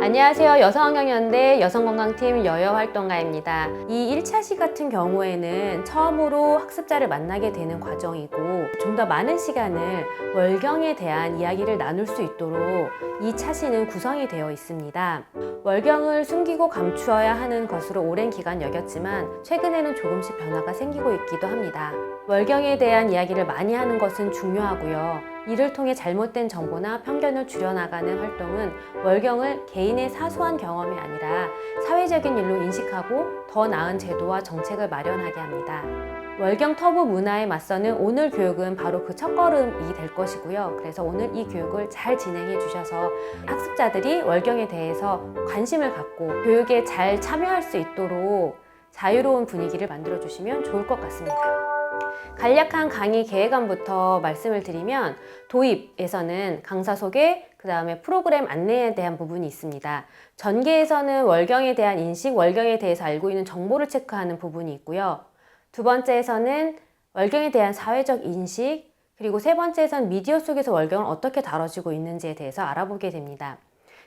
안녕하세요. 여성환경연대 여성건강팀 여여활동가입니다. 이 1차시 같은 경우에는 처음으로 학습자를 만나게 되는 과정이고 좀 더 많은 시간을 월경에 대한 이야기를 나눌 수 있도록 이 차시는 구성이 되어 있습니다. 월경을 숨기고 감추어야 하는 것으로 오랜 기간 여겼지만 최근에는 조금씩 변화가 생기고 있기도 합니다. 월경에 대한 이야기를 많이 하는 것은 중요하고요. 이를 통해 잘못된 정보나 편견을 줄여나가는 활동은 월경을 개인의 사소한 경험이 아니라 사회적인 일로 인식하고 더 나은 제도와 정책을 마련하게 합니다. 월경 터부 문화에 맞서는 오늘 교육은 바로 그 첫걸음이 될 것이고요. 그래서 오늘 이 교육을 잘 진행해 주셔서 학습자들이 월경에 대해서 관심을 갖고 교육에 잘 참여할 수 있도록 자유로운 분위기를 만들어 주시면 좋을 것 같습니다. 간략한 강의 계획안부터 말씀을 드리면 도입에서는 강사 소개, 그 다음에 프로그램 안내에 대한 부분이 있습니다. 전개에서는 월경에 대한 인식, 월경에 대해서 알고 있는 정보를 체크하는 부분이 있고요. 두 번째에서는 월경에 대한 사회적 인식, 그리고 세 번째에서는 미디어 속에서 월경을 어떻게 다뤄지고 있는지에 대해서 알아보게 됩니다.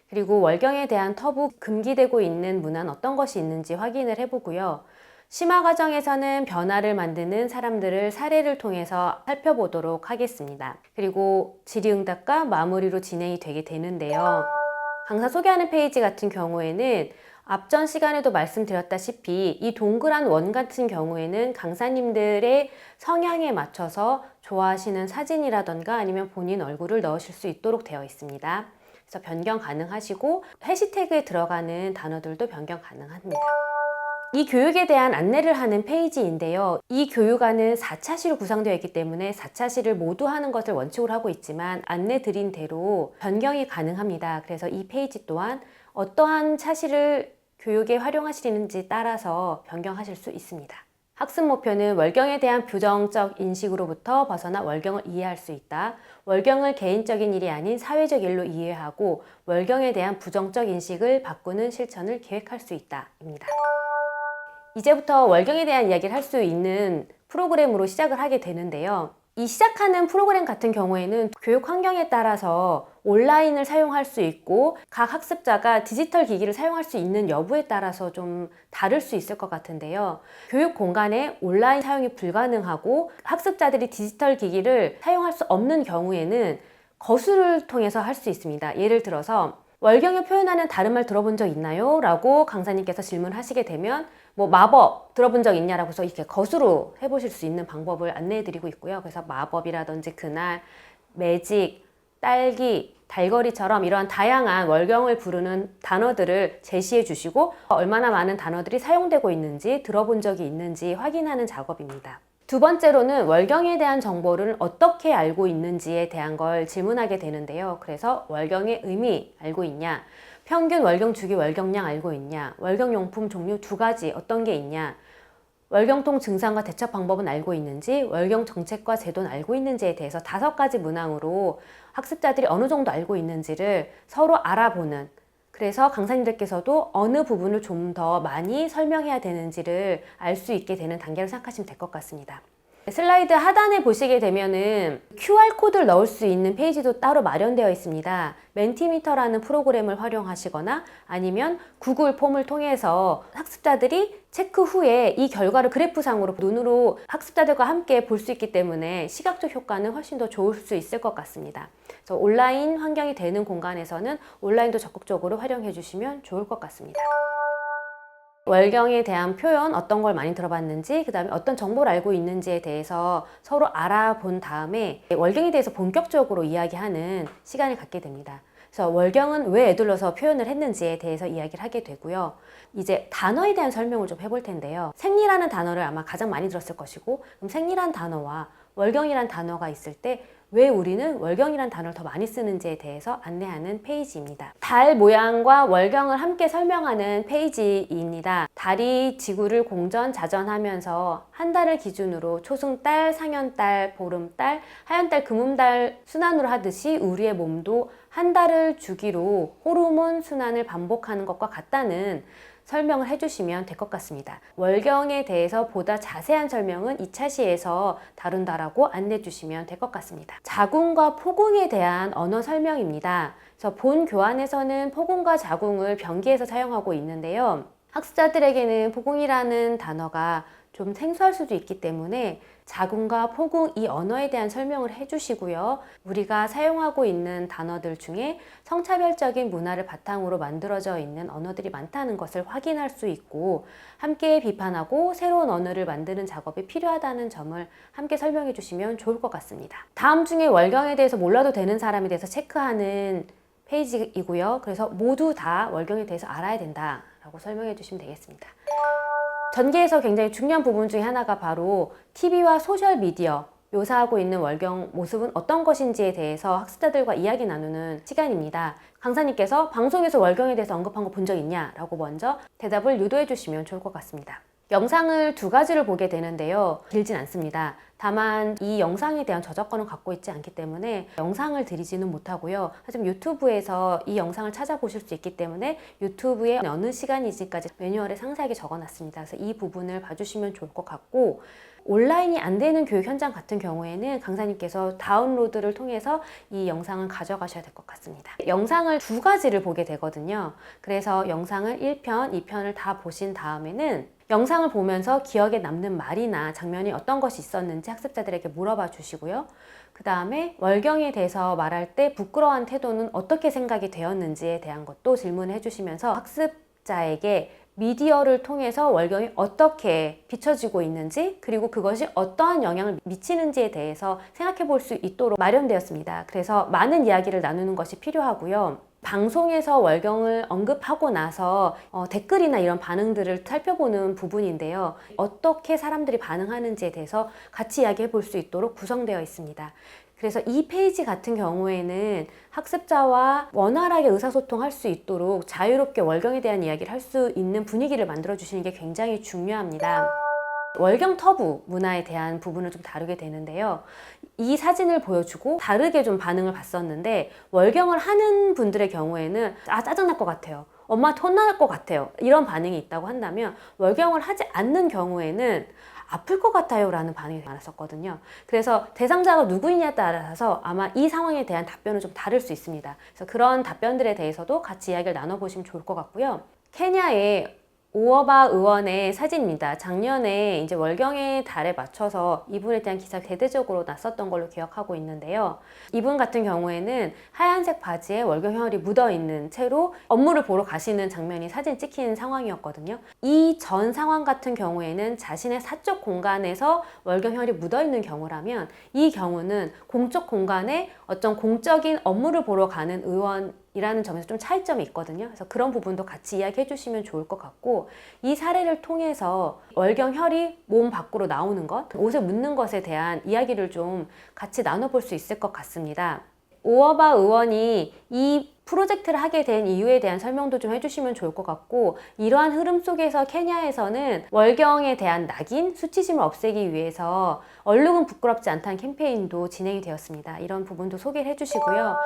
그리고 월경에 대한 터부 금기되고 있는 문화는 어떤 것이 있는지 확인을 해보고요. 심화 과정에서는 변화를 만드는 사람들을 사례를 통해서 살펴보도록 하겠습니다. 그리고 질의응답과 마무리로 진행이 되게 되는데요. 강사 소개하는 페이지 같은 경우에는 앞전 시간에도 말씀드렸다시피 이 동그란 원 같은 경우에는 강사님들의 성향에 맞춰서 좋아하시는 사진이라던가 아니면 본인 얼굴을 넣으실 수 있도록 되어 있습니다. 그래서 변경 가능하시고 해시태그에 들어가는 단어들도 변경 가능합니다. 이 교육에 대한 안내를 하는 페이지인데요. 이 교육안은 4차시로 구성되어 있기 때문에 4차시를 모두 하는 것을 원칙으로 하고 있지만 안내 드린 대로 변경이 가능합니다. 그래서 이 페이지 또한 어떠한 차시를 교육에 활용하시는지 따라서 변경하실 수 있습니다. 학습 목표는 월경에 대한 부정적 인식으로부터 벗어나 월경을 이해할 수 있다. 월경을 개인적인 일이 아닌 사회적 일로 이해하고 월경에 대한 부정적 인식을 바꾸는 실천을 계획할 수 있다. 입니다. 이제부터 월경에 대한 이야기를 할 수 있는 프로그램으로 시작을 하게 되는데요. 이 시작하는 프로그램 같은 경우에는 교육 환경에 따라서 온라인을 사용할 수 있고 각 학습자가 디지털 기기를 사용할 수 있는 여부에 따라서 좀 다를 수 있을 것 같은데요. 교육 공간에 온라인 사용이 불가능하고 학습자들이 디지털 기기를 사용할 수 없는 경우에는 거수를 통해서 할 수 있습니다. 예를 들어서 월경을 표현하는 다른 말 들어본 적 있나요? 라고 강사님께서 질문하시게 되면 뭐 마법 들어본 적 있냐라고 해서 이렇게 거수로 해보실 수 있는 방법을 안내해 드리고 있고요. 그래서 마법이라든지 그날, 매직, 딸기, 달거리처럼 이러한 다양한 월경을 부르는 단어들을 제시해 주시고 얼마나 많은 단어들이 사용되고 있는지 들어본 적이 있는지 확인하는 작업입니다. 두 번째로는 월경에 대한 정보를 어떻게 알고 있는지에 대한 걸 질문하게 되는데요. 그래서 월경의 의미 알고 있냐? 평균 월경 주기 월경량 알고 있냐? 월경용품 종류 2가지 어떤 게 있냐? 월경통 증상과 대처 방법은 알고 있는지? 월경 정책과 제도는 알고 있는지에 대해서 5가지 문항으로 학습자들이 어느 정도 알고 있는지를 서로 알아보는, 그래서 강사님들께서도 어느 부분을 좀 더 많이 설명해야 되는지를 알 수 있게 되는 단계로 생각하시면 될 것 같습니다. 슬라이드 하단에 보시게 되면은 QR코드를 넣을 수 있는 페이지도 따로 마련되어 있습니다. 멘티미터라는 프로그램을 활용하시거나 아니면 구글 폼을 통해서 학습자들이 체크 후에 이 결과를 그래프상으로 눈으로 학습자들과 함께 볼 수 있기 때문에 시각적 효과는 훨씬 더 좋을 수 있을 것 같습니다. 그래서 온라인 환경이 되는 공간에서는 온라인도 적극적으로 활용해 주시면 좋을 것 같습니다. 월경에 대한 표현 어떤 걸 많이 들어봤는지, 그 다음에 어떤 정보를 알고 있는지에 대해서 서로 알아본 다음에 월경에 대해서 본격적으로 이야기하는 시간을 갖게 됩니다. 그래서 월경은 왜 에둘러서 표현을 했는지에 대해서 이야기를 하게 되고요. 이제 단어에 대한 설명을 좀 해볼 텐데요. 생리라는 단어를 아마 가장 많이 들었을 것이고, 그럼 생리란 단어와 월경이란 단어가 있을 때 왜 우리는 월경이란 단어를 더 많이 쓰는지에 대해서 안내하는 페이지입니다. 달 모양과 월경을 함께 설명하는 페이지입니다. 달이 지구를 공전, 자전하면서 한 달을 기준으로 초승달, 상현달, 보름달, 하현달, 금음달 순환으로 하듯이 우리의 몸도 한 달을 주기로 호르몬 순환을 반복하는 것과 같다는 설명을 해주시면 될 것 같습니다. 월경에 대해서 보다 자세한 설명은 2차 시에서 다룬다라고 안내해 주시면 될 것 같습니다. 자궁과 포궁에 대한 언어 설명입니다. 그래서 본 교환에서는 포궁과 자궁을 병기에서 사용하고 있는데요. 학습자들에게는 포궁이라는 단어가 좀 생소할 수도 있기 때문에 자궁과 포궁 이 언어에 대한 설명을 해주시고요. 우리가 사용하고 있는 단어들 중에 성차별적인 문화를 바탕으로 만들어져 있는 언어들이 많다는 것을 확인할 수 있고 함께 비판하고 새로운 언어를 만드는 작업이 필요하다는 점을 함께 설명해 주시면 좋을 것 같습니다. 다음 중에 월경에 대해서 몰라도 되는 사람에 대해서 체크하는 페이지이고요. 그래서 모두 다 월경에 대해서 알아야 된다라고 설명해 주시면 되겠습니다. 전개에서 굉장히 중요한 부분 중에 하나가 바로 TV와 소셜미디어, 묘사하고 있는 월경 모습은 어떤 것인지에 대해서 학습자들과 이야기 나누는 시간입니다. 강사님께서 방송에서 월경에 대해서 언급한 거 본 적 있냐? 라고 먼저 대답을 유도해 주시면 좋을 것 같습니다. 영상을 2가지를 보게 되는데요. 길진 않습니다. 다만 이 영상에 대한 저작권을 갖고 있지 않기 때문에 영상을 드리지는 못하고요. 하지만 유튜브에서 이 영상을 찾아보실 수 있기 때문에 유튜브에 어느 시간이지까지 매뉴얼에 상세하게 적어놨습니다. 그래서 이 부분을 봐주시면 좋을 것 같고 온라인이 안 되는 교육 현장 같은 경우에는 강사님께서 다운로드를 통해서 이 영상을 가져가셔야 될 것 같습니다. 영상을 2가지를 보게 되거든요. 그래서 영상을 1편, 2편을 다 보신 다음에는 영상을 보면서 기억에 남는 말이나 장면이 어떤 것이 있었는지 학습자들에게 물어봐 주시고요. 그 다음에 월경에 대해서 말할 때 부끄러워한 태도는 어떻게 생각이 되었는지에 대한 것도 질문을 해주시면서 학습자에게 미디어를 통해서 월경이 어떻게 비춰지고 있는지 그리고 그것이 어떠한 영향을 미치는지에 대해서 생각해 볼 수 있도록 마련되었습니다. 그래서 많은 이야기를 나누는 것이 필요하고요. 방송에서 월경을 언급하고 나서 댓글이나 이런 반응들을 살펴보는 부분인데요. 어떻게 사람들이 반응하는지에 대해서 같이 이야기해 볼 수 있도록 구성되어 있습니다. 그래서 이 페이지 같은 경우에는 학습자와 원활하게 의사소통할 수 있도록 자유롭게 월경에 대한 이야기를 할 수 있는 분위기를 만들어 주시는 게 굉장히 중요합니다. 월경 터부 문화에 대한 부분을 좀 다루게 되는데요. 이 사진을 보여주고 다르게 좀 반응을 봤었는데 월경을 하는 분들의 경우에는 짜증날 것 같아요. 엄마한테 혼날 것 같아요. 이런 반응이 있다고 한다면 월경을 하지 않는 경우에는 아플 것 같아요 라는 반응이 많았었거든요. 그래서 대상자가 누구이냐에 따라서 아마 이 상황에 대한 답변은 좀 다를 수 있습니다. 그래서 그런 답변들에 대해서도 같이 이야기를 나눠보시면 좋을 것 같고요. 케냐의 오어바 의원의 사진입니다. 작년에 이제 월경의 달에 맞춰서 이분에 대한 기사가 대대적으로 났었던 걸로 기억하고 있는데요. 이분 같은 경우에는 하얀색 바지에 월경 혈이 묻어있는 채로 업무를 보러 가시는 장면이 사진 찍힌 상황이었거든요. 이 전 상황 같은 경우에는 자신의 사적 공간에서 월경 혈이 묻어있는 경우라면 이 경우는 공적 공간에 어떤 공적인 업무를 보러 가는 의원이라는 점에서 좀 차이점이 있거든요. 그래서 그런 부분도 같이 이야기해 주시면 좋을 것 같고 이 사례를 통해서 월경 혈이 몸 밖으로 나오는 것, 옷에 묻는 것에 대한 이야기를 좀 같이 나눠볼 수 있을 것 같습니다. 오어바 의원이 이 프로젝트를 하게 된 이유에 대한 설명도 좀 해주시면 좋을 것 같고 이러한 흐름 속에서 케냐에서는 월경에 대한 낙인, 수치심을 없애기 위해서 얼룩은 부끄럽지 않다는 캠페인도 진행이 되었습니다. 이런 부분도 소개를 해주시고요.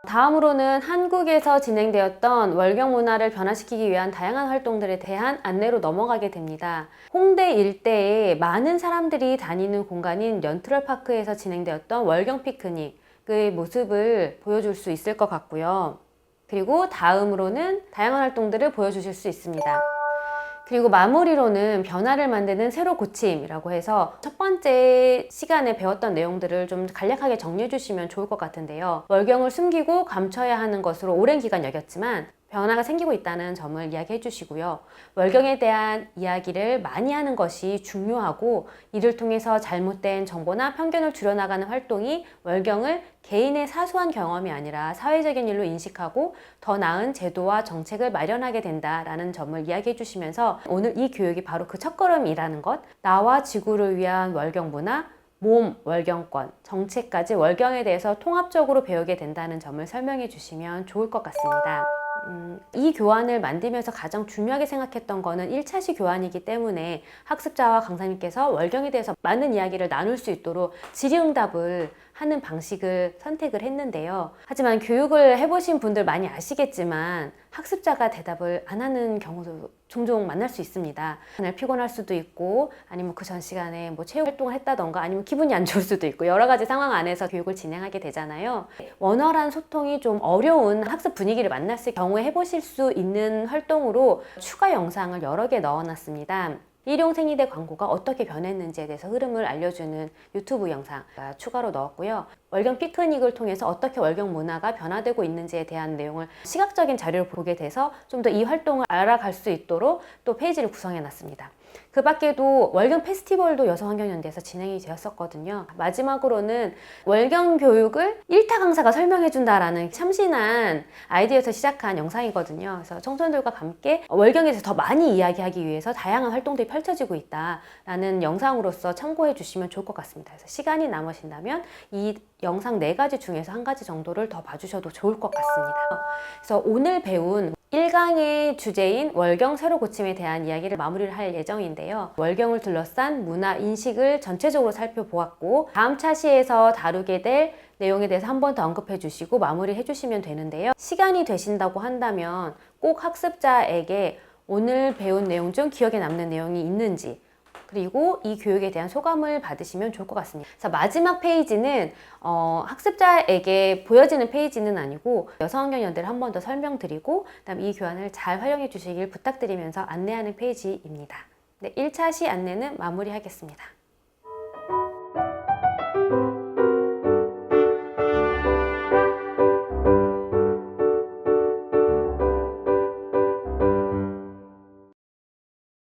다음으로는 한국에서 진행되었던 월경 문화를 변화시키기 위한 다양한 활동들에 대한 안내로 넘어가게 됩니다. 홍대 일대에 많은 사람들이 다니는 공간인 연트럴파크에서 진행되었던 월경 피크닉의 모습을 보여줄 수 있을 것 같고요. 그리고 다음으로는 다양한 활동들을 보여주실 수 있습니다. 그리고 마무리로는 변화를 만드는 새로 고침이라고 해서 첫 번째 시간에 배웠던 내용들을 좀 간략하게 정리해 주시면 좋을 것 같은데요. 월경을 숨기고 감춰야 하는 것으로 오랜 기간 여겼지만 변화가 생기고 있다는 점을 이야기해 주시고요. 월경에 대한 이야기를 많이 하는 것이 중요하고 이를 통해서 잘못된 정보나 편견을 줄여나가는 활동이 월경을 개인의 사소한 경험이 아니라 사회적인 일로 인식하고 더 나은 제도와 정책을 마련하게 된다라는 점을 이야기해 주시면서 오늘 이 교육이 바로 그 첫걸음이라는 것, 나와 지구를 위한 월경 문화, 몸 월경권, 정책까지 월경에 대해서 통합적으로 배우게 된다는 점을 설명해 주시면 좋을 것 같습니다. 이 교환을 만들면서 가장 중요하게 생각했던 거는 1차시 교환이기 때문에 학습자와 강사님께서 월경에 대해서 많은 이야기를 나눌 수 있도록 질의응답을 하는 방식을 선택을 했는데요. 하지만 교육을 해보신 분들 많이 아시겠지만 학습자가 대답을 안 하는 경우도 종종 만날 수 있습니다. 그날 피곤할 수도 있고 아니면 그 전 시간에 뭐 체육 활동을 했다던가 아니면 기분이 안 좋을 수도 있고 여러 가지 상황 안에서 교육을 진행하게 되잖아요. 원활한 소통이 좀 어려운 학습 분위기를 만났을 경우에 해보실 수 있는 활동으로 추가 영상을 여러 개 넣어놨습니다. 일용생리대 광고가 어떻게 변했는지에 대해서 흐름을 알려주는 유튜브 영상 추가로 넣었고요. 월경 피크닉을 통해서 어떻게 월경 문화가 변화되고 있는지에 대한 내용을 시각적인 자료를 보게 돼서 좀 더 이 활동을 알아갈 수 있도록 또 페이지를 구성해 놨습니다. 그 밖에도 월경 페스티벌도 여성환경연대에서 진행이 되었었거든요. 마지막으로는 월경 교육을 1타 강사가 설명해준다라는 참신한 아이디어에서 시작한 영상이거든요. 그래서 청소년들과 함께 월경에서 더 많이 이야기하기 위해서 다양한 활동들이 펼쳐지고 있다라는 영상으로서 참고해 주시면 좋을 것 같습니다. 그래서 시간이 남으신다면 이 영상 4가지 중에서 1가지 정도를 더 봐주셔도 좋을 것 같습니다. 그래서 오늘 배운 1강의 주제인 월경 세로 고침에 대한 이야기를 마무리를 할 예정인데요. 월경을 둘러싼 문화 인식을 전체적으로 살펴보았고 다음 차시에서 다루게 될 내용에 대해서 한 번 더 언급해 주시고 마무리해 주시면 되는데요. 시간이 되신다고 한다면 꼭 학습자에게 오늘 배운 내용 중 기억에 남는 내용이 있는지 그리고 이 교육에 대한 소감을 받으시면 좋을 것 같습니다. 그래서 마지막 페이지는 학습자에게 보여지는 페이지는 아니고 여성환경연대를 한 번 더 설명드리고 그다음 이 교환을 잘 활용해 주시길 부탁드리면서 안내하는 페이지입니다. 네, 1차 시 안내는 마무리하겠습니다.